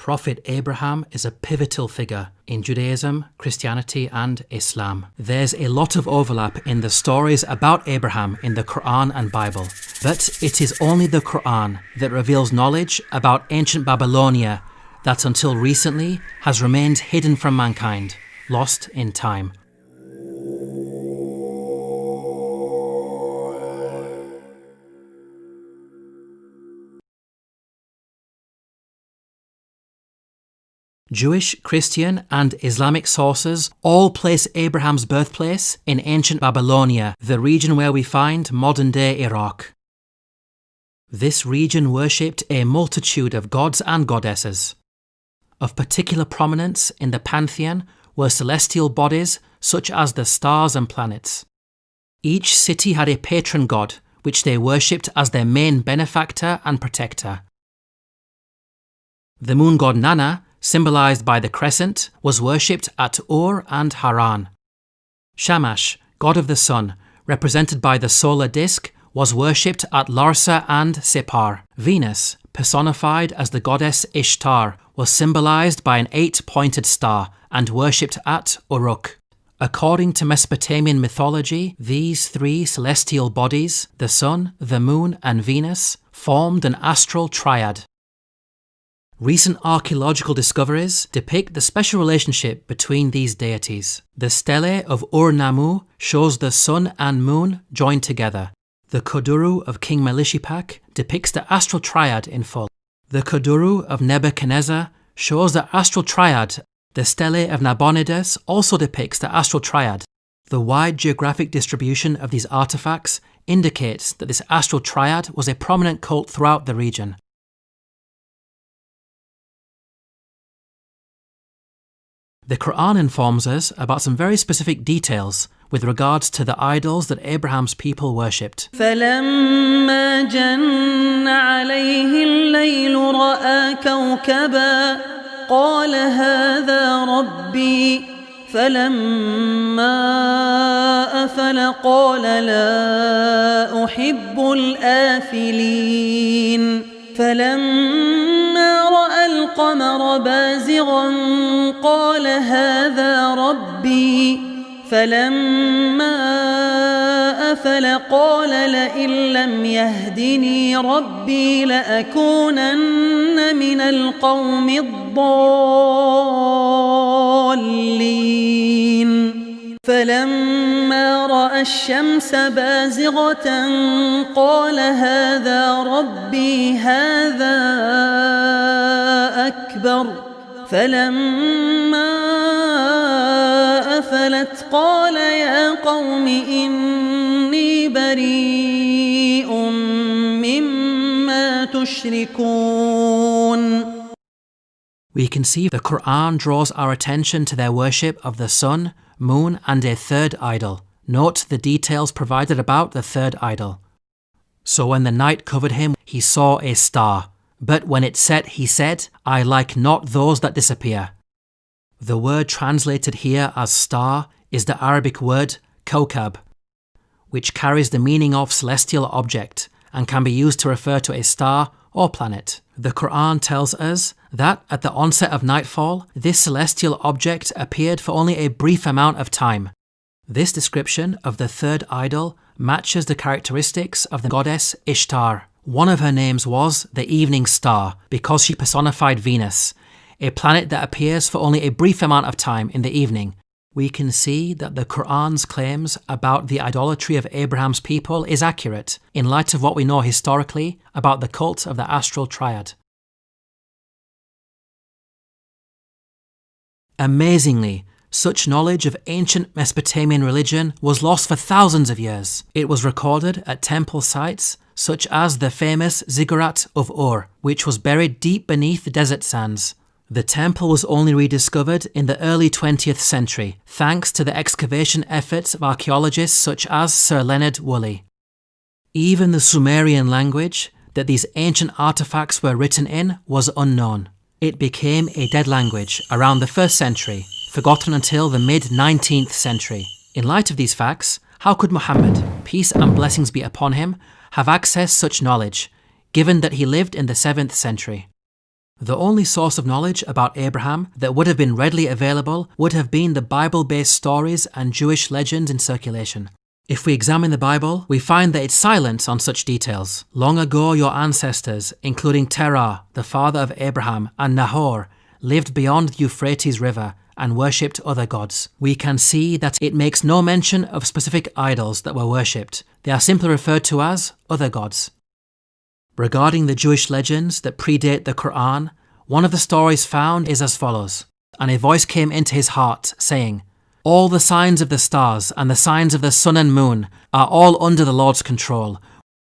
prophet Abraham is a pivotal figure in Judaism, Christianity, and Islam. There's a lot of overlap in the stories about Abraham in the Quran and Bible, but it is only the Quran that reveals knowledge about ancient Babylonia that until recently has remained hidden from mankind, lost in time. Jewish, Christian, and Islamic sources all place Abraham's birthplace in ancient Babylonia, the region where we find modern-day Iraq. This region worshipped a multitude of gods and goddesses. Of particular prominence in the pantheon were celestial bodies such as the stars and planets. Each city had a patron god, which they worshipped as their main benefactor and protector. The moon god Nana, symbolized by the crescent, was worshipped at Ur and Haran. Shamash, god of the sun, represented by the solar disk, was worshipped at Larsa and Separ. Venus, personified as the goddess Ishtar, was symbolized by an 8-pointed star and worshipped at Uruk. According to Mesopotamian mythology, these three celestial bodies, the sun, the moon, and Venus, formed an astral triad. Recent archaeological discoveries depict the special relationship between these deities. The stele of Ur-Nammu shows the sun and moon joined together. The Kuduru of King Melishipak depicts the astral triad in full. The Kuduru of Nebuchadnezzar shows the astral triad. The stele of Nabonidus also depicts the astral triad. The wide geographic distribution of these artifacts indicates that this astral triad was a prominent cult throughout the region. The Quran informs us about some very specific details with regards to the idols that Abraham's people worshipped. فَلَمَّا جَنَّ عَلَيْهِ اللَّيْلُ رَأَى كَوْكَبًا قَالَ هَذَا رَبِّي فَلَمَّا أَفَلَ قَالَ لَا أُحِبُّ الْآفِلِينَ فَلَمَّا رَأَى الْقَمَرَ بَازِغًا قَالَ هَذَا رَبِّي فَلَمَّا أَفَلَ قَالَ لَئِن لَّمْ يَهْدِنِي رَبِّي لَأَكُونَنَّ مِنَ الْقَوْمِ الضَّالِّينَ فَلَمَّا رَأَى الشَّمْسَ بَازِغَةً قَالَ هَذَا رَبِّي هَذَا أَكْبَرُ فَلَمَّا أَفَلَتْ قَالَ يَا قَوْمِ إِنِّي بَرِيءٌ مِّمَّا تُشْرِكُونَ. We can see the Quran draws our attention to their worship of the sun, moon, and a third idol. Note the details provided about the third idol. So when the night covered him, he saw a star. But when it set, he said, I like not those that disappear. The word translated here as star is the Arabic word kawkab, which carries the meaning of celestial object and can be used to refer to a star or planet. The Quran tells us that at the onset of nightfall, this celestial object appeared for only a brief amount of time. This description of the third idol matches the characteristics of the goddess Ishtar. One of her names was the evening star because she personified Venus, a planet that appears for only a brief amount of time in the evening. We can see that the Quran's claims about the idolatry of Abraham's people is accurate in light of what we know historically about the cult of the astral triad. Amazingly, such knowledge of ancient Mesopotamian religion was lost for thousands of years. It was recorded at temple sites such as the famous Ziggurat of Ur, which was buried deep beneath the desert sands. The temple was only rediscovered in the early 20th century, thanks to the excavation efforts of archaeologists such as Sir Leonard Woolley. Even the Sumerian language that these ancient artifacts were written in was unknown. It became a dead language around the 1st century, forgotten until the mid-19th century. In light of these facts, how could Muhammad, peace and blessings be upon him, have accessed such knowledge, given that he lived in the 7th century? The only source of knowledge about Abraham that would have been readily available would have been the Bible-based stories and Jewish legends in circulation. If we examine the Bible, we find that it's silent on such details. Long ago your ancestors, including Terah, the father of Abraham, and Nahor, lived beyond the Euphrates River and worshipped other gods. We can see that it makes no mention of specific idols that were worshipped. They are simply referred to as other gods. Regarding the Jewish legends that predate the Quran, one of the stories found is as follows. And a voice came into his heart, saying, "All the signs of the stars and the signs of the sun and moon are all under the Lord's control."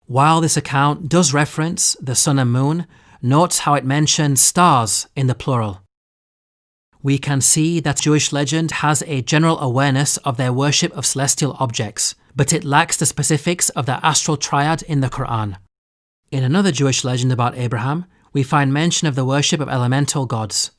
While this account does reference the sun and moon, note how it mentions stars in the plural. We can see that Jewish legend has a general awareness of their worship of celestial objects, but it lacks the specifics of the astral triad in the Quran. In another Jewish legend about Abraham, we find mention of the worship of elemental gods.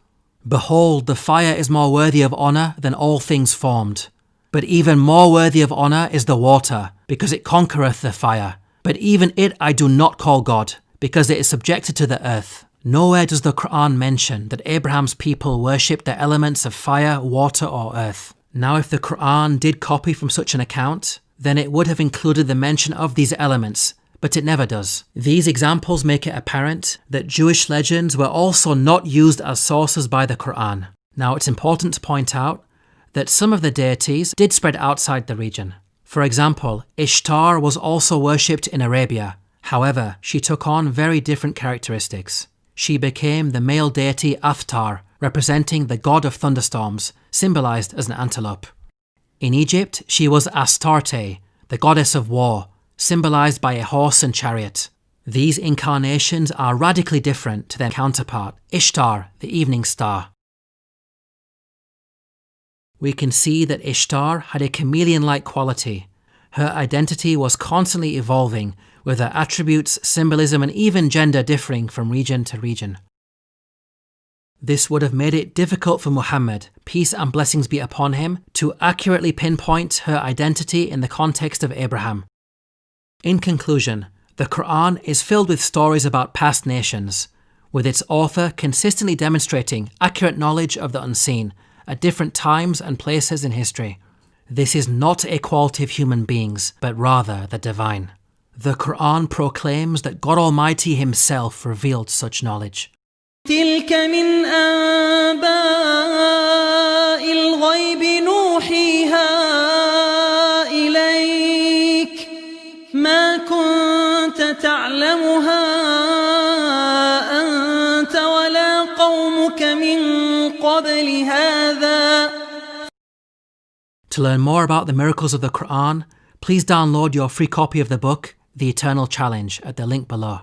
"Behold, the fire is more worthy of honour than all things formed. But even more worthy of honour is the water, because it conquereth the fire. But even it I do not call God, because it is subjected to the earth." Nowhere does the Quran mention that Abraham's people worshipped the elements of fire, water, or earth. Now, if the Quran did copy from such an account, then it would have included the mention of these elements, but it never does. These examples make it apparent that Jewish legends were also not used as sources by the Quran. Now, it's important to point out that some of the deities did spread outside the region. For example, Ishtar was also worshipped in Arabia. However, she took on very different characteristics. She became the male deity Aftar, representing the god of thunderstorms, symbolized as an antelope. In Egypt, she was Astarte, the goddess of war, symbolized by a horse and chariot. These incarnations are radically different to their counterpart, Ishtar, the evening star. We can see that Ishtar had a chameleon-like quality. Her identity was constantly evolving, with her attributes, symbolism, and even gender differing from region to region. This would have made it difficult for Muhammad, peace and blessings be upon him, to accurately pinpoint her identity in the context of Abraham. In conclusion, the Quran is filled with stories about past nations, with its author consistently demonstrating accurate knowledge of the unseen at different times and places in history. This is not a quality of human beings, but rather the divine. The Quran proclaims that God Almighty Himself revealed such knowledge. تلك من أنباء الغيب نوحيها إليك ما كنت تعلمها أنت ولا قومك من قبل هذا. To learn more about the miracles of the Quran, please download your free copy of the book, The Eternal Challenge, at the link below.